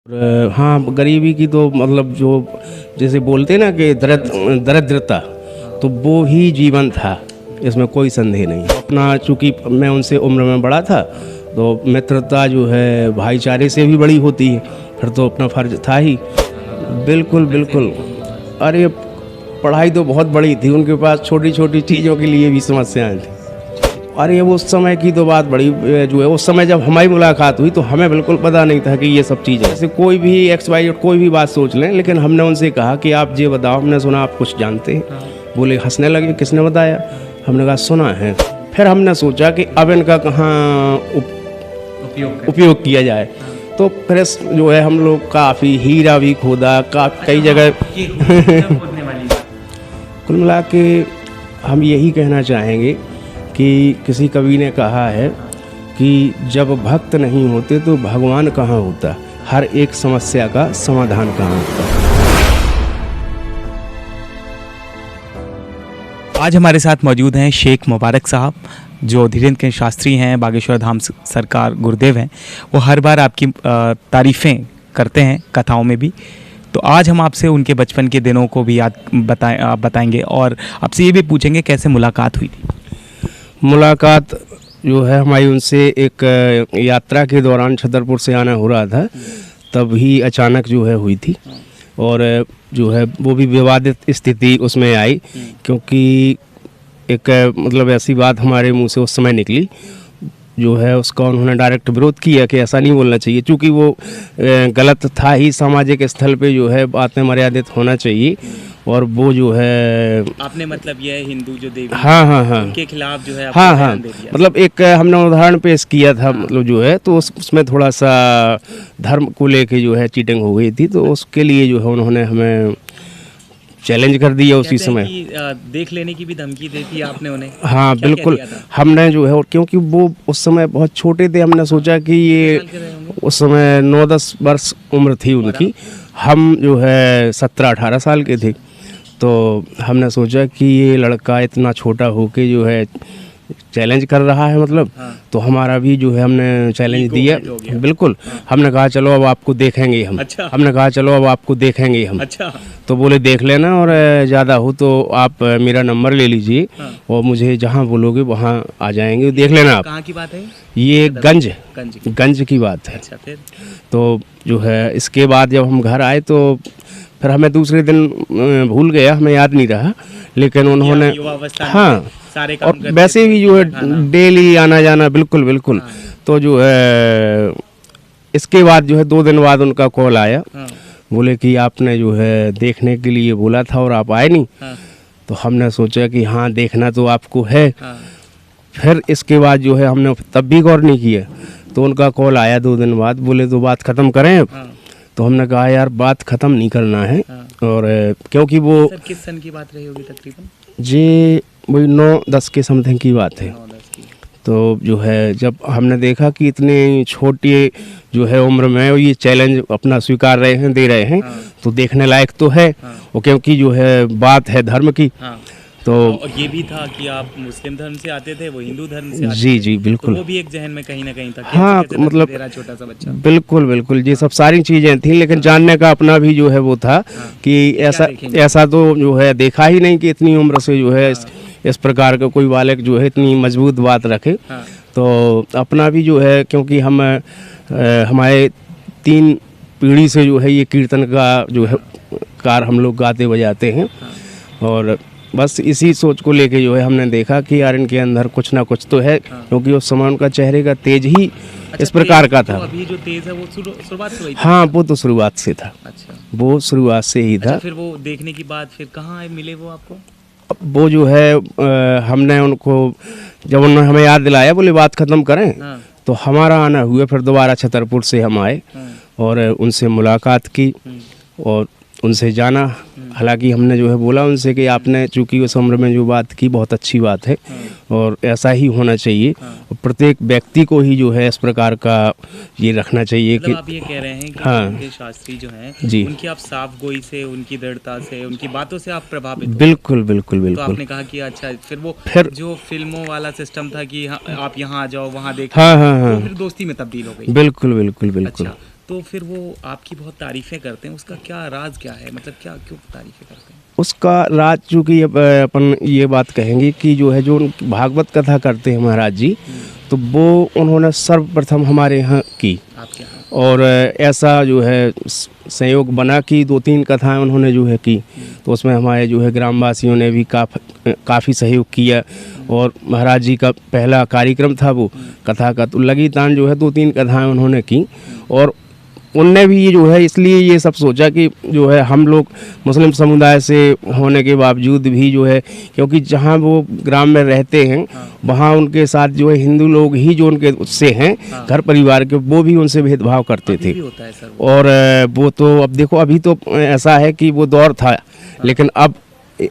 हाँ, गरीबी की तो मतलब जो जैसे बोलते ना कि दरिद्रता, तो वो ही जीवन था, इसमें कोई संदेह नहीं। अपना चूँकि मैं उनसे उम्र में बड़ा था, तो मित्रता जो है भाईचारे से भी बड़ी होती है, फिर तो अपना फर्ज था ही। बिल्कुल बिल्कुल। अरे पढ़ाई तो बहुत बड़ी थी, उनके पास छोटी छोटी चीज़ों के लिए भी समस्याएं थी। अरे वो उस समय की तो बात बड़ी जो है, उस समय जब हमारी मुलाकात हुई तो हमें बिल्कुल पता नहीं था कि ये सब चीज़ें, जैसे कोई भी एक्स वाई कोई भी बात सोच लें, लेकिन हमने उनसे कहा कि आप ये बताओ, हमने सुना आप कुछ जानते हैं। बोले, हंसने लगे, किसने बताया? हमने कहा सुना है। फिर हमने सोचा कि अब इनका कहाँ उपयोग किया जाए, तो फिर जो है हम लोग काफ़ी हीरा भी खोदा, कई जगह। कुल मिला के हम यही कहना चाहेंगे कि किसी कवि ने कहा है कि जब भक्त नहीं होते तो भगवान कहाँ होता, हर एक समस्या का समाधान कहाँ होता। आज हमारे साथ मौजूद हैं शेख मुबारक साहब, जो धीरेन्द्र के शास्त्री हैं, बागेश्वर धाम सरकार गुरुदेव हैं। वो हर बार आपकी तारीफ़ें करते हैं कथाओं में भी। तो आज हम आपसे उनके बचपन के दिनों को भी याद बताएंगे और आपसे ये भी पूछेंगे कैसे मुलाकात हुई थी। मुलाकात जो है हमारी उनसे एक यात्रा के दौरान छतरपुर से आना हो रहा था, तभी अचानक जो है हुई थी। और जो है वो भी विवादित स्थिति उसमें आई, क्योंकि एक मतलब ऐसी बात हमारे मुंह से उस समय निकली जो है उसका उन्होंने डायरेक्ट विरोध किया कि ऐसा नहीं बोलना चाहिए, क्योंकि वो गलत था ही। सामाजिक स्थल पे जो है बातें मर्यादित होना चाहिए, और वो जो है आपने मतलब ये हिंदू जो देवी हाँ उनके खिलाफ जो है हाँ मतलब एक हमने उदाहरण पेश किया था, मतलब जो है तो उसमें थोड़ा सा धर्म को लेके जो है चीटिंग हो गई थी, तो उसके लिए जो है उन्होंने हमें चैलेंज कर दिया उसी समय। देख लेने की भी धमकी दी थी आपने उन्हें? हाँ बिल्कुल, हमने जो है, और क्योंकि वो उस समय बहुत छोटे थे, हमने सोचा कि ये उस समय 9-10 वर्ष उम्र थी उनकी, हम जो है 17-18 साल के थे। तो हमने सोचा कि ये लड़का इतना छोटा होके जो है चैलेंज कर रहा है, मतलब तो हमारा भी जो है हमने चैलेंज दिया। बिल्कुल, हमने कहा चलो अब आपको देखेंगे हम। अच्छा। हमने कहा चलो अब आपको देखेंगे हम। अच्छा। तो बोले देख लेना, और ज़्यादा हो तो आप मेरा नंबर ले लीजिए, और मुझे जहाँ बोलोगे वहाँ आ जाएंगे, देख लेना आप। कहाँ की बात है ये गंज की बात है। अच्छा, फिर तो जो है इसके बाद जब हम घर आए तो फिर हमें दूसरे दिन भूल गया, हमें याद नहीं रहा, लेकिन उन्होंने हाँ सारे काम और वैसे भी जो है डेली आना जाना। बिल्कुल बिल्कुल। तो जो है इसके बाद जो है 2 दिन बाद उनका कॉल आया, बोले कि आपने जो है देखने के लिए बोला था और आप आए नहीं। तो हमने सोचा कि हाँ देखना तो आपको है। फिर इसके बाद जो है हमने तब भी गौर नहीं किया, तो उनका कॉल आया 2 दिन बाद, बोले तो बात ख़त्म करें अब। तो हमने कहा यार बात ख़त्म नहीं करना है। और क्योंकि वो किस सन की बात रही होगी तकरीबन? जी वही 9-10 के समथिंग की बात है। तो जो है जब हमने देखा कि इतने छोटे जो है उम्र में ये चैलेंज अपना स्वीकार रहे हैं, दे रहे हैं, तो देखने लायक तो है। और क्योंकि जो है बात है धर्म की, तो और ये भी था कि आप मुस्लिम धर्म से आते थे, वो हिंदू धर्म से आते जी जी बिल्कुल। तो वो भी एक जहन में कहीं ना कहीं था। हाँ मतलब छोटा सा बच्चा। बिल्कुल बिल्कुल, ये सब सारी चीज़ें थी, लेकिन जानने का अपना भी जो है वो था कि ऐसा तो जो है देखा ही नहीं कि इतनी उम्र से जो है इस प्रकार का कोई बालक जो है इतनी मजबूत बात रखे। तो अपना भी जो है, क्योंकि हम हमारे 3 पीढ़ी से जो है ये कीर्तन का जो है कार हम लोग गाते बजाते हैं, और बस इसी सोच को लेके जो है हमने देखा कि यार इनके अंदर कुछ ना कुछ तो है, क्योंकि उस समय उनका चेहरे का तेज ही इस प्रकार का था। तो अभी जो तेज है वो शुरुआत से हुई थी? हाँ वो तो शुरुआत से था। अच्छा, वो शुरुआत से ही था। फिर वो देखने की बाद फिर कहाँ मिले वो आपको? वो जो है हमने उनको जब उन्होंने हमें याद दिलाया, बोले बात ख़त्म करें, तो हमारा आना हुआ। फिर दोबारा छतरपुर से हम आए और उनसे मुलाकात की और उनसे जाना। हालांकि हमने जो है बोला उनसे कि आपने चूँकि उस उम्र में जो बात की बहुत अच्छी बात है, और ऐसा ही होना चाहिए। और प्रत्येक व्यक्ति को ही जो है इस प्रकार का ये रखना चाहिए कि आप ये कह रहे हैं कि उनके शास्त्री जो हैं जी, उनकी आप साफ गोई से, उनकी दृढ़ता से, उनकी बातों से आप प्रभावित? बिल्कुल बिल्कुल बिल्कुल। तो आपने कहा कि अच्छा, फिर जो फिल्मों वाला सिस्टम था कि आप यहाँ आ जाओ वहाँ देखो, हाँ, फिर दोस्ती में तब्दील हो गई? बिल्कुल बिल्कुल बिल्कुल। तो फिर वो आपकी बहुत तारीफ़ें करते हैं, उसका क्या राज क्या है, मतलब क्या क्यों तारीफ़ें करते हैं? उसका राज चूँकि अपन ये बात कहेंगे कि जो है जो भागवत कथा करते हैं महाराज जी, तो वो उन्होंने सर्वप्रथम हमारे यहाँ की। आपके यहाँ और ऐसा जो है संयोग बना कि 2-3 कथाएं उन्होंने जो है की, तो उसमें हमारे जो है ग्रामवासियों ने भी काफ़ी सहयोग किया। और महाराज जी का पहला कार्यक्रम था वो कथा का, तो लगी तान जो है 2-3 कथाएं उन्होंने की। और उनने भी ये जो है इसलिए ये सब सोचा कि जो है हम लोग मुस्लिम समुदाय से होने के बावजूद भी जो है, क्योंकि जहाँ वो ग्राम में रहते हैं वहाँ उनके साथ जो है हिंदू लोग ही जो उनके उससे हैं घर परिवार के, वो भी उनसे भेदभाव करते थे। भी होता है सर वो। और वो तो अब देखो अभी तो ऐसा है कि वो दौर था, लेकिन अब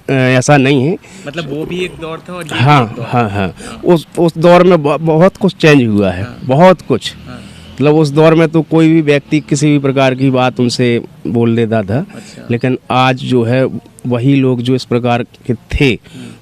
ऐसा नहीं है। मतलब वो भी एक दौर था और ये भी हाँ एक दौर हाँ हाँ, उस दौर में बहुत कुछ चेंज हुआ है, बहुत कुछ। हाँ। मतलब उस दौर में तो कोई भी व्यक्ति किसी भी प्रकार की बात उनसे बोल देता था, अच्छा। लेकिन आज जो है वही लोग जो इस प्रकार के थे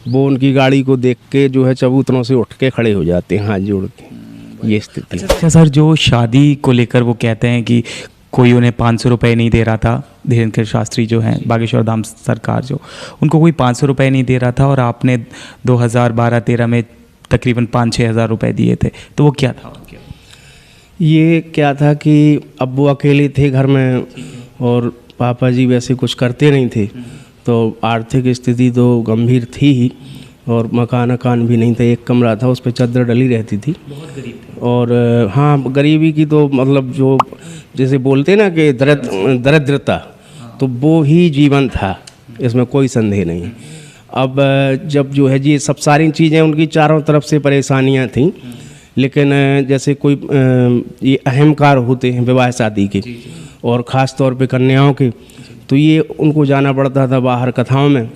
वो उनकी गाड़ी को देख के जो है चबूतरों से उठ के खड़े हो जाते हैं हाथ जोड़ के। ये स्थिति। अच्छा सर, जो शादी को लेकर वो कहते हैं कि कोई उन्हें 500 रुपये नहीं दे रहा था, धीरेन्द्र शास्त्री जो हैं बागेश्वर धाम सरकार, जो उनको कोई 500 रुपये नहीं दे रहा था और आपने 2012-13 में तकरीबन 5-6 हज़ार रुपये दिए थे, तो वो क्या था उनके? ये क्या था कि अब वो अकेले थे घर में और पापा जी वैसे कुछ करते नहीं थे, तो आर्थिक स्थिति तो गंभीर थी ही और मकान भी नहीं था, एक कमरा था उस पर चादर डली रहती थी। बहुत गरीब थे। और हाँ, गरीबी की तो मतलब जो जैसे बोलते ना कि दरिद्रता, तो वो ही जीवन था, इसमें कोई संदेह नहीं। अब जब जो है जी सब सारी चीज़ें उनकी चारों तरफ से परेशानियां थीं, लेकिन जैसे कोई ये अहम कार्य होते हैं विवाह शादी के और ख़ास तौर पे कन्याओं के, तो ये उनको जाना पड़ता था बाहर कथाओं में,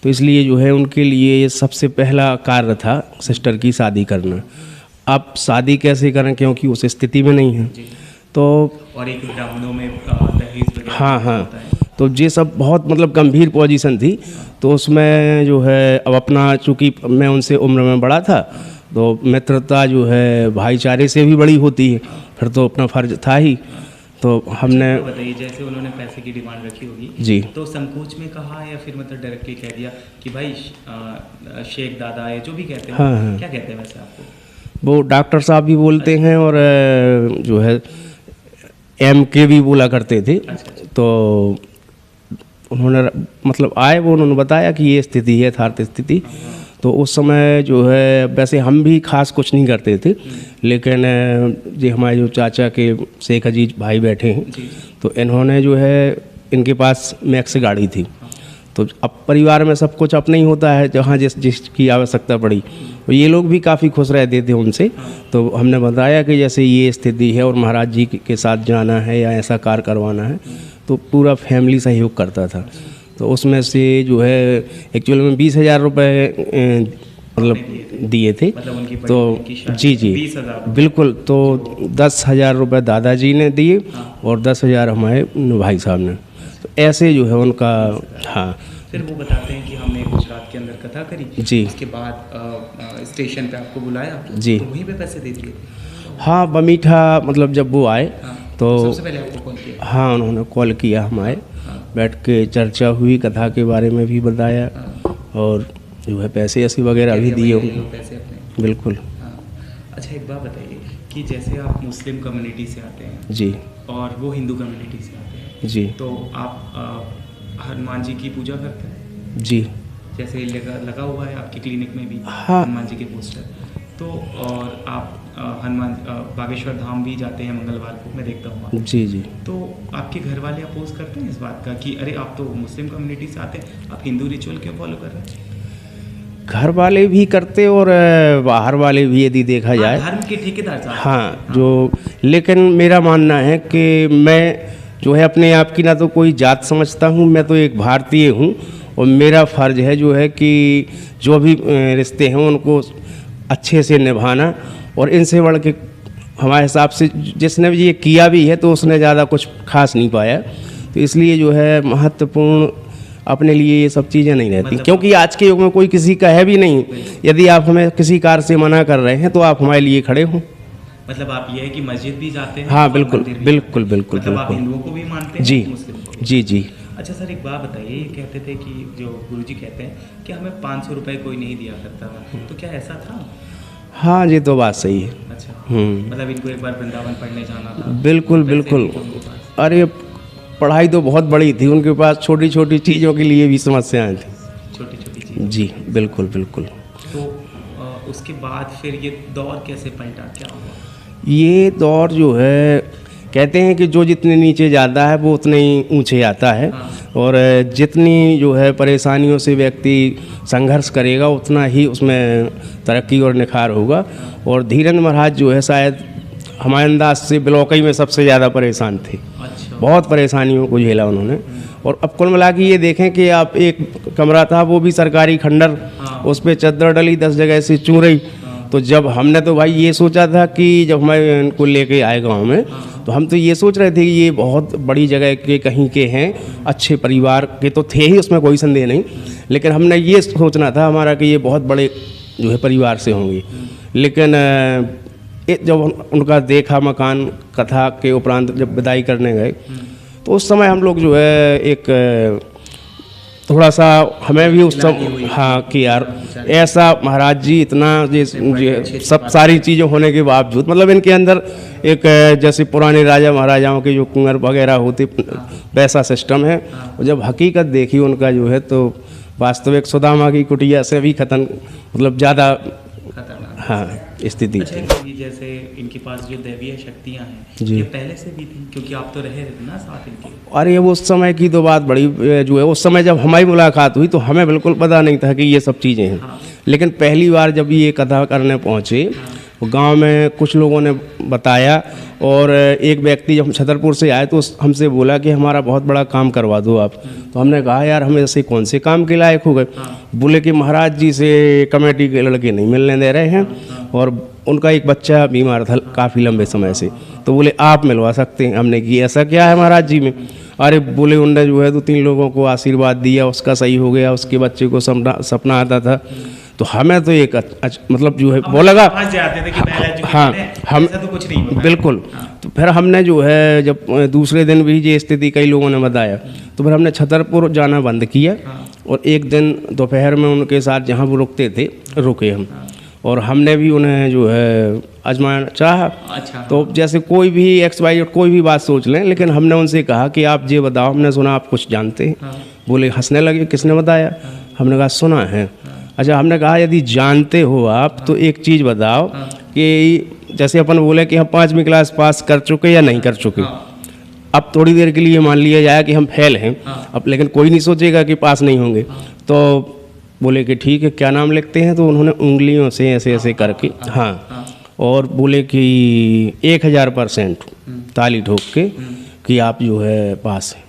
तो इसलिए जो है उनके लिए ये सबसे पहला कार्य था सिस्टर की शादी करना। अब शादी कैसे करें क्योंकि उस स्थिति में नहीं है, तो और एक ब्राह्मणों में दहेज वगैरह हाँ होता हाँ, है। तो ये सब बहुत मतलब गंभीर पोजीशन थी। तो उसमें जो है अब अपना चूँकि मैं उनसे उम्र में बड़ा था, तो मित्रता जो है भाईचारे से भी बड़ी होती है, फिर तो अपना फर्ज था ही। तो हमने तो बताइए, जैसे उन्होंने पैसे की डिमांड रखी होगी जी, तो संकोच में कहा या फिर मतलब डायरेक्टली कह दिया कि भाई शेख दादा है, जो भी कहते हैं, हाँ, हाँ। क्या कहते हैं वैसे आपको? वो डॉक्टर साहब भी बोलते हैं और जो है MK भी बोला करते थे। तो उन्होंने मतलब आए, वो उन्होंने बताया कि ये स्थिति है, यथार्थ स्थिति। तो उस समय जो है वैसे हम भी खास कुछ नहीं करते थे, लेकिन ये हमारे जो चाचा के शेख अजीज भाई बैठे हैं, तो इन्होंने जो है इनके पास मैक्स गाड़ी थी, तो अब परिवार में सब कुछ अपना ही होता है, जहाँ जिसकी आवश्यकता पड़ी, तो ये लोग भी काफ़ी खुश रहते थे उनसे। तो हमने बताया कि जैसे ये स्थिति है और महाराज जी के साथ जाना है या ऐसा कार्य करवाना है, तो पूरा फैमिली सहयोग करता था। तो उसमें से जो है एक्चुअल में 20,000 रुपये मतलब दिए थे। मतलब उनकी तो की शादी जी जी 20,000 बिल्कुल, तो 10,000 रुपये दादाजी ने दिए और 10,000 हमारे भाई साहब ने। तो ऐसे जो है उनका। हाँ, फिर वो बताते हैं कि हमने गुजरात के अंदर कथा करी जी, उसके बाद स्टेशन पे आपको बुलाया जी, तो वहीं पे पैसे दे दिए। हाँ, बमीठा मतलब जब वो आए हाँ, तो सबसे पहले आपको कॉल किया। हाँ उन्होंने कॉल किया, हम आए, हाँ, बैठ के चर्चा हुई, कथा के बारे में भी बताया हाँ, और जो है पैसे ऐसे वगैरह भी दिए ले लो होंगे। पैसे अपने। बिल्कुल हाँ। अच्छा, एक बात बताइए कि जैसे आप मुस्लिम कम्युनिटी से आते हैं जी और वो हिंदू कम्युनिटी से आते हैं, जी तो आप हनुमान जी की पूजा करते हैं? जी। जैसे लगा हुआ है आपके क्लिनिक में भी हाँ। हनुमान जी के पोस्टर, तो और आप हनुमान बागेश्वर धाम भी जाते हैं मंगलवार को, मैं देखता हूँ। जी जी। तो आपके घर वाले अपोज करते हैं इस बात का कि अरे आप तो मुस्लिम कम्युनिटी से आते हैं, आप हिंदू रिचुअल क्यों फॉलो कर रहे हैं? घर वाले भी करते और बाहर वाले भी यदि देखा जाए। धर्म के ठेकेदार साहब। हाँ, जो लेकिन मेरा मानना है कि मैं जो है अपने आप की ना तो कोई जात समझता हूँ, मैं तो एक भारतीय हूँ और मेरा फ़र्ज है जो है कि जो भी रिश्ते हैं उनको अच्छे से निभाना, और इनसे बढ़ के हमारे हिसाब से जिसने भी ये किया भी है तो उसने ज़्यादा कुछ खास नहीं पाया। तो इसलिए जो है महत्वपूर्ण अपने लिए ये सब चीज़ें नहीं रहती, क्योंकि आज के युग में कोई किसी का है भी नहीं। यदि आप हमें किसी कार्य से मना कर रहे हैं तो आप हमारे लिए खड़े हों। मतलब आप ये है कि मस्जिद भी जाते हैं? हाँ और बिल्कुल मंदिर भी बिल्कुल जाते हैं। बिल्कुल मतलब आप बिल्कुल। हिंदुओं को भी मानते हैं? जी मुस्लिम को भी? जी जी। अच्छा सर, एक बात बताइए, ये कहते थे कि जो गुरुजी कहते हैं कि हमें 500 रुपए कोई नहीं दिया करता था, तो क्या ऐसा था? हाँ ये तो बात सही है। अच्छा, हम्म। मतलब इनको एक बार वृंदावन पढ़ने जाना था, बिल्कुल पैसे बिल्कुल। नहीं थे उनके पास। अरे पढ़ाई तो बहुत बड़ी थी उनके पास, छोटी छोटी चीज़ों के लिए भी समस्याएं थी। छोटी छोटी चीज़। जी बिल्कुल बिल्कुल। तो उसके बाद फिर ये दौर कैसे पलटा, क्या हुआ? ये दौर जो है, कहते हैं कि जो जितने नीचे जाता है वो उतने ही ऊंचे आता है। हाँ। और जितनी जो है परेशानियों से व्यक्ति संघर्ष करेगा उतना ही उसमें तरक्की और निखार होगा। और धीरेन्द्र महाराज जो है शायद हमारे अंदाज से ब्लॉक ही में सबसे ज़्यादा परेशान थे। अच्छा। बहुत परेशानियों को झेला उन्होंने। और अब कुल मिला के ये देखें कि आप एक कमरा था वो भी सरकारी खंडर, हाँ। उस पर चद्दर डली 10 जगह से चूं रही। तो जब हमने तो भाई ये सोचा था कि जब हमें इनको लेके आए गाँव में, तो हम तो ये सोच रहे थे कि ये बहुत बड़ी जगह के कहीं के हैं, अच्छे परिवार के तो थे ही, उसमें कोई संदेह नहीं। लेकिन हमने ये सोचना था हमारा कि ये बहुत बड़े जो है परिवार से होंगे। लेकिन जब उनका देखा मकान, कथा के उपरांत जब विदाई करने गए, तो उस समय हम लोग जो है एक थोड़ा सा हमें भी उस समय हाँ कि यार ऐसा महाराज जी इतना ये सब सारी चीज़ें होने के बावजूद, मतलब इनके अंदर एक जैसे पुराने राजा महाराजाओं के जो कुंवर वगैरह होते वैसा सिस्टम है। और जब हकीकत देखी उनका जो है तो वास्तविक सुदामा की कुटिया से भी खतन मतलब ज़्यादा हाँ स्थिति अच्छा, थी। ये जैसे इनके पास जो दैवीय शक्तियाँ हैं, जी। ये पहले से भी थी, क्योंकि आप तो रहे थे ना साथ इनके। अरे वो उस समय की तो बात बड़ी जो है, उस समय जब हमारी मुलाकात हुई तो हमें बिल्कुल पता नहीं था कि ये सब चीज़ें हैं। हाँ। लेकिन पहली बार जब ये कथा करने पहुँचे, गांव में कुछ लोगों ने बताया। और एक व्यक्ति जब हम छतरपुर से आए तो हमसे बोला कि हमारा बहुत बड़ा काम करवा दो आप। तो हमने कहा यार हम ऐसे कौन से काम के लायक हो गए। बोले कि महाराज जी से कमेटी के लड़के नहीं मिलने दे रहे हैं, और उनका एक बच्चा बीमार था काफ़ी लंबे समय से, तो बोले आप मिलवा सकते हैं। हमने कि ऐसा क्या है महाराज जी में? अरे बोले उन्होंने जो है 2-3 लोगों को आशीर्वाद दिया, उसका सही हो गया, उसके बच्चे को सपना आता था। तो हमें तो एक मतलब जो है वो लगा हाँ हम ऐसा तो कुछ नहीं होता है। बिल्कुल। तो फिर हमने जो है जब दूसरे दिन भी ये स्थिति कई लोगों ने बताया, तो फिर हमने छतरपुर जाना बंद किया। और एक दिन दोपहर में उनके साथ जहाँ वो रुकते थे रुके हम, और हमने भी उन्हें जो है आजमाना चाहा। अच्छा। तो जैसे कोई भी XY कोई भी बात सोच लें, लेकिन हमने उनसे कहा कि आप ये बताओ, हमने सुना आप कुछ जानते हैं। बोले हंसने लगे, किसने बताया? हमने कहा सुना है। अच्छा, हमने कहा यदि जानते हो आप तो एक चीज़ बताओ कि जैसे अपन बोले कि हम 5वीं क्लास पास कर चुके या नहीं कर चुके। अब थोड़ी देर के लिए मान लिया जाए कि हम फेल हैं, अब लेकिन कोई नहीं सोचेगा कि पास नहीं होंगे। तो बोले कि ठीक है, क्या नाम लिखते हैं? तो उन्होंने उंगलियों से ऐसे ऐसे करके हाँ, और बोले कि 1000% ताली ठोक के कि आप जो है पास हैं।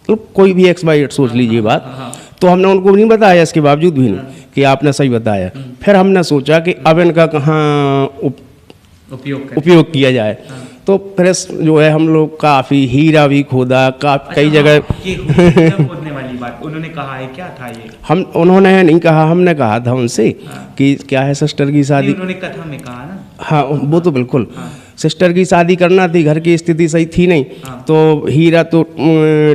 तो कोई भी XY सोच लीजिए बात। तो हमने उनको नहीं बताया इसके बावजूद भी नहीं कि आपने सही बताया। फिर हमने सोचा कि अब इनका कहाँ उपयोग किया जाए। तो फिर जो है हम लोग काफ़ी हीरा भी खोदा, कई जगह। ये हीरा खोदने वाली बात उन्होंने कहा है, क्या था ये? उन्होंने नहीं कहा, हमने कहा था उनसे कि क्या है सिस्टर की शादी। उन्होंने कथा में कहा ना। हाँ वो तो बिल्कुल। सिस्टर की शादी करना थी, घर की स्थिति सही थी नहीं। तो हीरा तो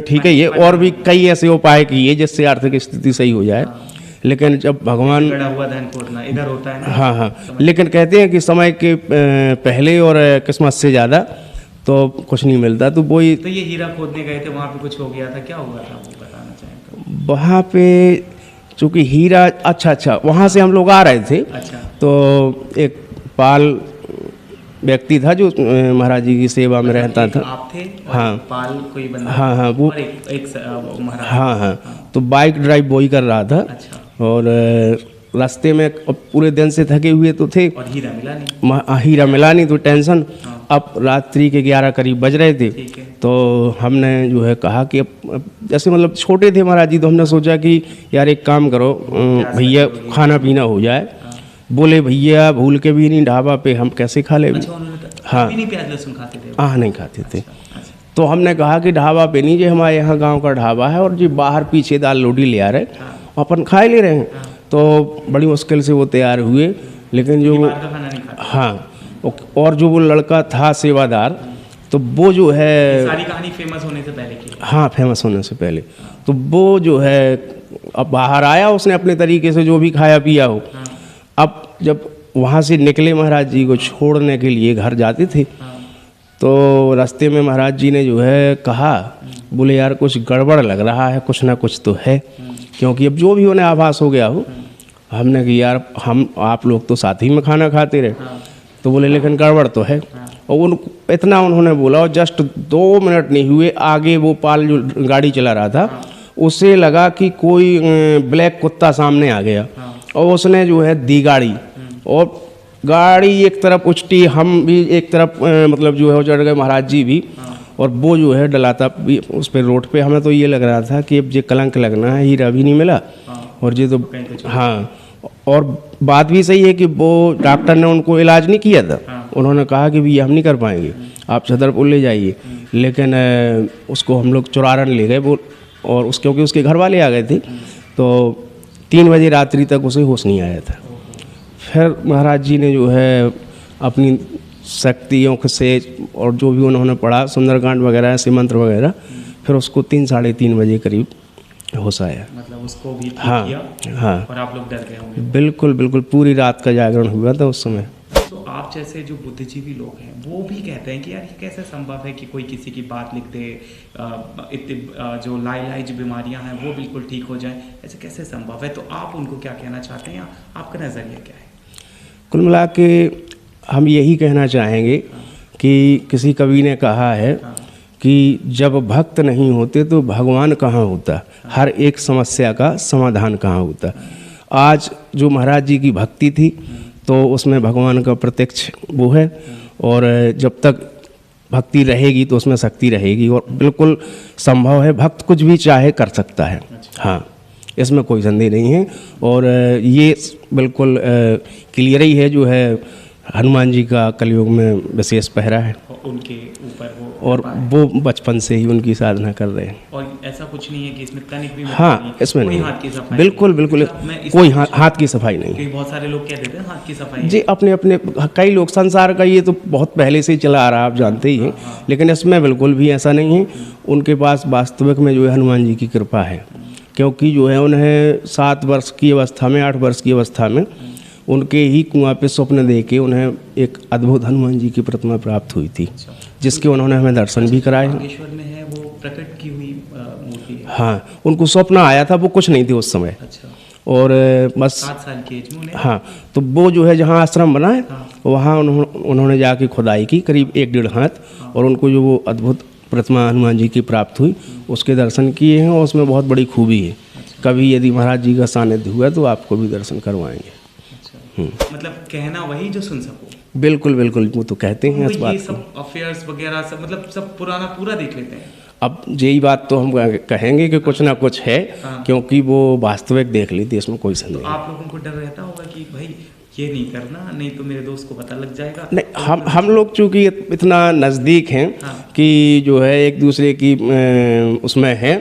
ठीक है, ये और भी कई ऐसे उपाय किए जिससे आर्थिक स्थिति सही हो जाए। लेकिन जब भगवान गड़ा हुआ धन खोदना इधर होता है ना। हाँ हाँ, लेकिन कहते हैं कि समय के पहले और किस्मत से ज़्यादा तो कुछ नहीं मिलता। तो वो तो ये हीरा खोदने गए थे, वहाँ पे कुछ हो गया था, क्या हुआ था वो बताना चाहें तो? वहाँ पे चूँकि हीरा अच्छा वहाँ से हम लोग आ रहे थे। अच्छा। तो एक पाल व्यक्ति था जो महाराज जी की सेवा में रहता था। आप थे और हाँ। पाल कोई बंदा? हाँ वो और एक महाराज। हाँ, तो बाइक ड्राइव वही कर रहा था। अच्छा। और रास्ते में पूरे दिन से थके हुए तो थे, और हीरा मिला नहीं। हीरा मिला नहीं तो टेंशन। अब रात्रि के 11 करीब बज रहे थे। ठीक है। तो हमने जो है कहा कि अब जैसे मतलब छोटे थे महाराज जी, तो हमने सोचा कि यार एक काम करो भैया, खाना पीना हो जाए। बोले भैया भूल के भी नहीं, ढाबा पे हम कैसे खा ले। हाँ, नहीं प्याज लहसुन खाते थे? हाँ नहीं खाते थे। तो हमने कहा कि ढाबा पे नहीं, जो हमारे यहाँ गांव का ढाबा है और जी बाहर पीछे दाल रोटी ले आ रहे, अपन खाए ले रहे हैं। तो बड़ी मुश्किल से वो तैयार हुए, लेकिन जो खाना नहीं खाते। हाँ, और जो वो लड़का था सेवादार, तो वो जो है सारी कहानी फेमस होने से पहले की। हाँ, फेमस होने से पहले, तो वो जो है अब बाहर आया, उसने अपने तरीके से जो भी खाया पिया हो। अब जब वहाँ से निकले महाराज जी को छोड़ने के लिए घर जाते थे, तो रास्ते में महाराज जी ने जो है कहा, बोले यार कुछ गड़बड़ लग रहा है, कुछ ना कुछ तो है, क्योंकि अब जो भी उन्हें आभास हो गया हो। हमने कि यार हम आप लोग तो साथ ही में खाना खाते रहे, तो बोले लेकिन गड़बड़ तो है। और इतना उन्होंने बोला, और जस्ट 2 मिनट नहीं हुए आगे वो पाल जो गाड़ी चला रहा था, उसे लगा कि कोई ब्लैक कुत्ता सामने आ गया, और उसने जो है दी गाड़ी, और गाड़ी एक तरफ उछटी, हम भी एक तरफ मतलब जो है चढ़ गए, महाराज जी भी, और वो जो है डलाता भी उस पर रोड पे। हमें तो ये लग रहा था कि अब ये कलंक लगना है, हीरा भी नहीं मिला, और ये तो हाँ। और बात भी सही है कि वो डॉक्टर ने उनको इलाज नहीं किया था, उन्होंने कहा कि भी हम नहीं कर पाएंगे, आप छतरपुर ले जाइए। लेकिन उसको हम लोग चुरारन ले गए वो, और क्योंकि उसके घर वाले आ गए थे, तो 3 बजे रात्रि तक उसे होश नहीं आया था। फिर महाराज जी ने जो है अपनी शक्तियों से, और जो भी उन्होंने पढ़ा सुंदरकांड वगैरह ऐसे मंत्र वगैरह, फिर उसको 3 साढ़े 3 बजे करीब होश आया। मतलब उसको भी ठीक हाँ किया, हाँ, और आप लोग डर गए होंगे। बिल्कुल बिल्कुल, पूरी रात का जागरण हुआ था उस समय। तो आप जैसे जो बुद्धिजीवी लोग हैं वो भी कहते हैं कि यार ये कैसे संभव है कि कोई किसी की बात लिख दे, इतनी जो लाइलाज बीमारियां हैं वो बिल्कुल ठीक हो जाए, ऐसे कैसे संभव है? तो आप उनको क्या कहना चाहते हैं, या आपका नज़रिया क्या है? कुल मिला के हम यही कहना चाहेंगे कि किसी कवि ने कहा है कि जब भक्त नहीं होते तो भगवान कहाँ होता, हर एक समस्या का समाधान कहाँ होता। आज जो महाराज जी की भक्ति थी, तो उसमें भगवान का प्रत्यक्ष वो है, और जब तक भक्ति रहेगी तो उसमें शक्ति रहेगी, और बिल्कुल संभव है, भक्त कुछ भी चाहे कर सकता है। हाँ, इसमें कोई संदेह नहीं है, और ये बिल्कुल क्लियर ही है जो है हनुमान जी का कलयुग में विशेष पहरा है, उनके ऊपर और वो बचपन से ही उनकी साधना कर रहे हैं। और ऐसा कुछ नहीं है कि इसमें तनिक भी हाँ, इसमें कोई नहीं, हाथ की सफाई बिल्कुल बिल्कुल कोई हाथ की सफाई नहीं। क्योंकि बहुत सारे लोग कह देते हैं हाथ की सफाई जी, अपने अपने कई लोग, संसार का ये तो बहुत पहले से ही चला आ रहा है, आप जानते ही हैं, लेकिन इसमें बिल्कुल भी ऐसा नहीं है। उनके पास वास्तविक में जो है हनुमान जी की कृपा है, क्योंकि जो है उन्हें 7 वर्ष की अवस्था में, 8 वर्ष की अवस्था में उनके ही कुआं पे स्वप्न दे के उन्हें एक अद्भुत हनुमान जी की प्रतिमा प्राप्त हुई थी, जिसके उन्होंने हमें दर्शन भी कराए। बागेश्वर में है वो प्रकट की हुई मूर्ति है। हाँ, उनको स्वप्न आया था, वो कुछ नहीं थे उस समय, अच्छा, और बस 7 साल की एज में उन्हें। हाँ, तो वो जो है जहाँ आश्रम बना है, वहाँ उन्होंने जाके खुदाई की करीब 1-1.5 हाथ, और उनको जो वो अद्भुत प्रतिमा हनुमान जी की प्राप्त हुई, उसके दर्शन किए हैं, और उसमें बहुत बड़ी खूबी है। कभी यदि महाराज जी का सानिध्य हुआ तो आपको भी दर्शन करवाएंगे। मतलब कहना वही जो सुन सको। बिल्कुल बिल्कुल, वो तो कहते हैं इस बात ये को। सब अफेयर्स वगैरह सब मतलब सब पुराना पूरा देख लेते हैं। अब यही बात तो हम कहेंगे कि कुछ ना कुछ है, क्योंकि वो वास्तविक देख ली थी, इसमें कोई संदेह नहीं। आप लोगों को डर रहता होगा कि भाई ये नहीं करना, नहीं तो मेरे दोस्त को पता लग जाएगा। नहीं, हम लोग चूँकि इतना नज़दीक हैं कि जो है एक दूसरे की उसमें है,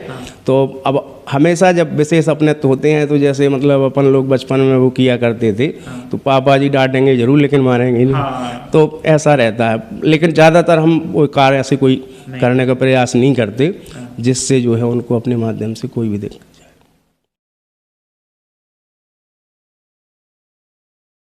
तो अब हमेशा जब विशेष अपने तो होते हैं, तो जैसे मतलब अपन लोग बचपन में वो किया करते थे, तो पापा जी डांटेंगे जरूर लेकिन मारेंगे नहीं, तो ऐसा रहता है। लेकिन ज़्यादातर हम वो कार्य ऐसे कोई करने का प्रयास नहीं करते जिससे जो है उनको अपने माध्यम से कोई भी